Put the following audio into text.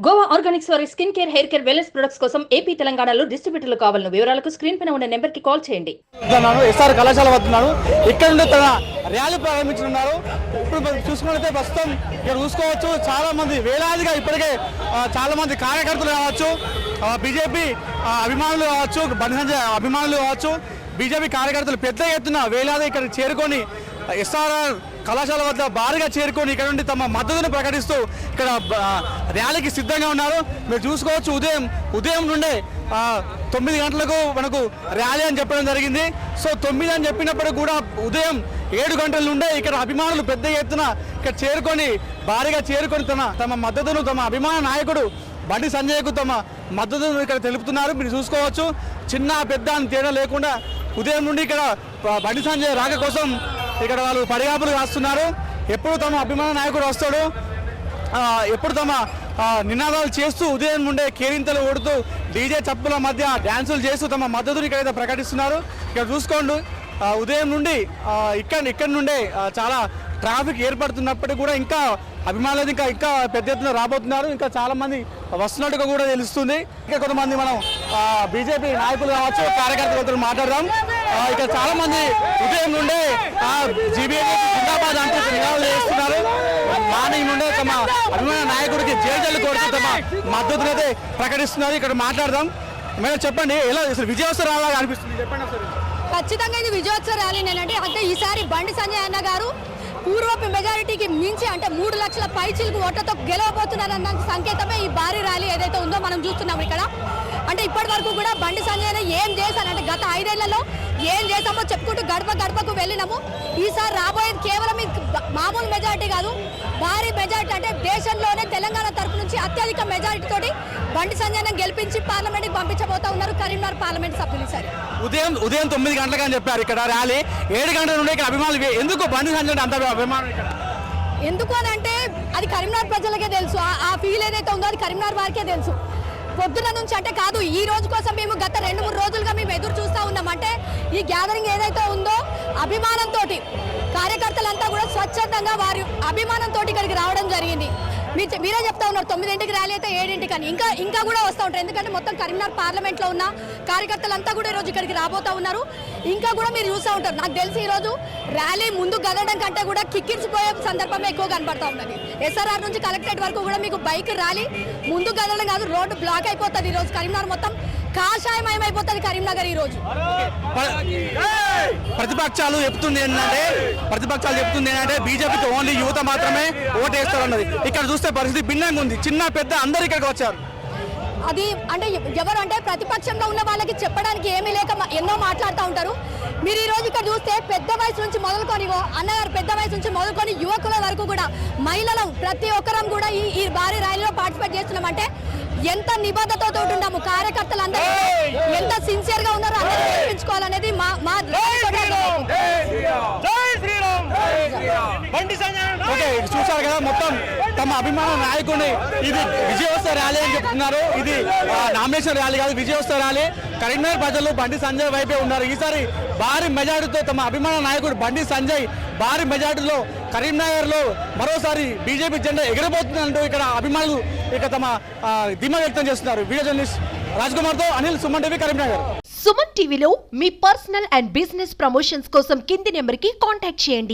Goa Organics వారి skin care, hair care, wellness products కోసం AP, తెలంగాణలో డిస్ట్రిబ్యూటర్లు కావాలన్న వివరాలకు స్క్రీన్ పైన ఉన్న నెంబర్ కి కాల్ చేయండి. ఎస్ఆర్ కళాశాల వస్తున్నాను. ఇక్కడ నుండి తన ర్యాలీ ప్రారంభించనున్నారు. ఇప్పుడు చూసుకున్నట్లయితే ప్రస్తుతం ఇక్కడ చూసుకోవచ్చు చాలా మంది వేలాదిగా ఇప్పటికే చాలా మంది కార్యకర్తలు కావచ్చు, బీజేపీ అభిమానులు కావచ్చు, బండి సంజయ్ అభిమానులు కావచ్చు, బీజేపీ కార్యకర్తలు పెద్ద ఎత్తున వేలాది ఇక్కడ చేరుకొని ఎస్ఆర్ఆర్ కళాశాల వద్ద భారీగా చేరుకొని ఇక్కడ నుండి తమ మద్దతును ప్రకటిస్తూ ఇక్కడ ర్యాలీకి సిద్ధంగా ఉన్నారు. మీరు చూసుకోవచ్చు ఉదయం నుండే 9 గంటలకు మనకు ర్యాలీ అని చెప్పడం జరిగింది. సో 9 అని చెప్పినప్పుడు కూడా ఉదయం 7 గంటల నుండే ఇక్కడ అభిమానులు పెద్ద ఎత్తున ఇక్కడ చేరుకొని భారీగా చేరుకొని తమ మద్దతును తమ అభిమాన నాయకుడు బండి సంజయ్కు తమ మద్దతును ఇక్కడ తెలుపుతున్నారు. మీరు చూసుకోవచ్చు చిన్న పెద్ద అని తేడా లేకుండా ఉదయం నుండి ఇక్కడ బండి సంజయ్ రాక కోసం ఇక్కడ వాళ్ళు పడిగాపులు కాస్తున్నారు. ఎప్పుడు తమ అభిమాన నాయకుడు వస్తాడు, ఎప్పుడు తమ నినాదాలు చేస్తూ ఉదయం నుండే కేరింతలు ఓడుతూ డీజే చప్పుల మధ్య డ్యాన్సులు చేస్తూ తమ మద్దతుని ఇక్కడైతే ప్రకటిస్తున్నారు. ఇక్కడ చూసుకోండి ఉదయం నుండి ఇక్కడ నుండే చాలా ట్రాఫిక్ ఏర్పడుతున్నప్పటికీ కూడా ఇంకా అభిమానులు ఇంకా పెద్ద ఎత్తున రాబోతున్నారు. ఇంకా చాలా మంది వస్తున్నట్టుగా కూడా తెలుస్తుంది. ఇంకా కొంతమంది మనం బీజేపీ నాయకులు కావచ్చు, కార్యకర్తలతో మాట్లాడదాం. ఇక్కడ చాలా మంది ఉదయం నుండే జీబీఏ జిందాబాద్ అంటూ నినాదాలు చేస్తున్నారు. మార్నింగ్ నుండే తమ అభిమాన నాయకుడికి జేజలు కోరుతూ తమ మద్దతునైతే ప్రకటిస్తున్నారు. ఇక్కడ మాట్లాడదాం. మేడం చెప్పండి, ఎలా విజయోత్సవ ర్యాలీగా అనిపిస్తుంది చెప్పండి అసలు. ఖచ్చితంగా ఇది విజయోత్సవ ర్యాలీనేనండి. అంటే ఈసారి బండి సంజయ్ అన్న గారు పూర్వపు మెజారిటీకి మించి అంటే 3 లక్షల పైచిలకు ఓట్లతో గెలవబోతున్నారన్న సంకేతమే ఈ భారీ ర్యాలీ ఏదైతే ఉందో మనం చూస్తున్నాం ఇక్కడ. అంటే ఇప్పటి వరకు కూడా బండి సంజయ్ ఏం చేశారంటే గత 5 ఏళ్లలో ఏం చేశామో చెప్పుకుంటూ గడపకు వెళ్ళినాము. ఈసారి రాబోయేది కేవలం మామూలు మెజారిటీ కాదు, భారీ మెజారిటీ. అంటే దేశంలోనే తెలంగాణ తరపు నుంచి అత్యధిక మెజారిటీ తోటి బండి సంజయ్ని గెలిపించి పార్లమెంట్కి పంపించబోతా ఉన్నారు కరీంనగర్ పార్లమెంట్ సభ్యులు. సరే ఉదయం 9 గంటలకు అని చెప్పారు ఇక్కడ ర్యాలీ. 7 గంటల నుండి ఇక్కడ అభిమానులు ఎందుకు బండి సంజయ్ అంత అభిమానం ఇక్కడ ఎందుకు అని అంటే అది కరీంనగర్ ప్రజలకే తెలుసు. ఆ ఫీల్ ఏదైతే ఉందో అది కరీంనగర్ వారికే తెలుసు. పొద్దున నుంచి అంటే కాదు, ఈ రోజు కోసం మేము గత 2-3 రోజులుగా మేము ఎదురు చూస్తూ ఉన్నాం. అంటే ఈ గ్యాదరింగ్ ఏదైతే ఉందో అభిమానంతో కార్యకర్తలంతా కూడా స్వచ్ఛందంగా వారి అభిమానంతో ఇక్కడికి రావడం జరిగింది. మీరే చెప్తా ఉన్నారు 9ంటికి ర్యాలీ అయితే 7ంటికి అని. ఇంకా కూడా వస్తూ ఉంటారు. ఎందుకంటే మొత్తం కరీంనగర్ పార్లమెంట్లో ఉన్న కార్యకర్తలంతా కూడా ఈరోజు ఇక్కడికి రాబోతూ ఉన్నారు. ఇంకా కూడా మీరు చూస్తూ ఉంటారు. నాకు తెలిసి ఈరోజు ర్యాలీ ముందు గదడం కంటే కూడా కిక్కిరిసిపోయే సందర్భమే ఎక్కువ కనపడతా ఉన్నది. ఎస్ఆర్ఆర్ నుంచి కలెక్టరేట్ వరకు కూడా మీకు బైక్ ర్యాలీ ముందు గదడం కాదు, రోడ్డు బ్లాక్ అయిపోతుంది. ఈరోజు కరీంనగర్ మొత్తం కాషాయమయమైపోతుంది కరీంనగర్ ఈ రోజు. ప్రతిపక్షాలు చెప్తుంది ఏంటంటే బీజేపీకి ఓన్లీ యువత మాత్రమే ఓటేస్తారు అన్నది. ఇక్కడ చూస్తే పరిస్థితి భిన్నంగా ఉంది. చిన్న పెద్ద అందరు ఇక్కడికి వచ్చారు. అది అంటే ఎవరు అంటే ప్రతిపక్షంలో ఉన్న వాళ్ళకి చెప్పడానికి ఏమీ లేక ఎన్నో మాట్లాడుతూ ఉంటారు. మీరు ఈ రోజు ఇక్కడ చూస్తే పెద్ద వయసు నుంచి మొదలుకొని అన్నగారు పెద్ద వయసు నుంచి మొదలుకొని యువకుల వరకు కూడా మహిళలు ప్రతి ఒక్కరం కూడా ఈ భారీ ర్యాలీలో పార్టిసిపేట్ చేస్తున్నామంటే ఎంత నిబద్ధతతో ఉన్నాము, కార్యకర్తలు అందరూ ఎంత సిన్సియర్ గా ఉన్నారో అందరూ నేర్పించుకోవాలనేది మా చూసారు కదా మొత్తం తమ అభిమాన నాయకుడిని. ఇది విజయోత్సవ ర్యాలీ అని చెప్తున్నారు. ఇది నామినేషన్ ర్యాలీ కాదు, విజయోత్సవ ర్యాలీ. కరీంనగర్ ప్రజలు బండి సంజయ్ వైపే ఉన్నారు. ఈసారి భారీ మెజారిటీతో తమ అభిమాన నాయకుడు బండి సంజయ్ భారీ మెజారిటీలో కరీంనగర్ లో మరోసారి బీజేపీ జెండా ఎగరబోతుందంటూ ఇక్కడ అభిమానులు ఇక తమ ధీమా వ్యక్తం చేస్తున్నారు. వీడియో జర్నలిస్ట్ రాజ్ కుమార్ తో అనిల్, సుమన్ టీవీ, కరీంనగర్. సుమన్ టీవీలో మీ పర్సనల్ అండ్ బిజినెస్ ప్రమోషన్స్ కోసం కింది నెంబర్ కి కాంటాక్ట్ చేయండి.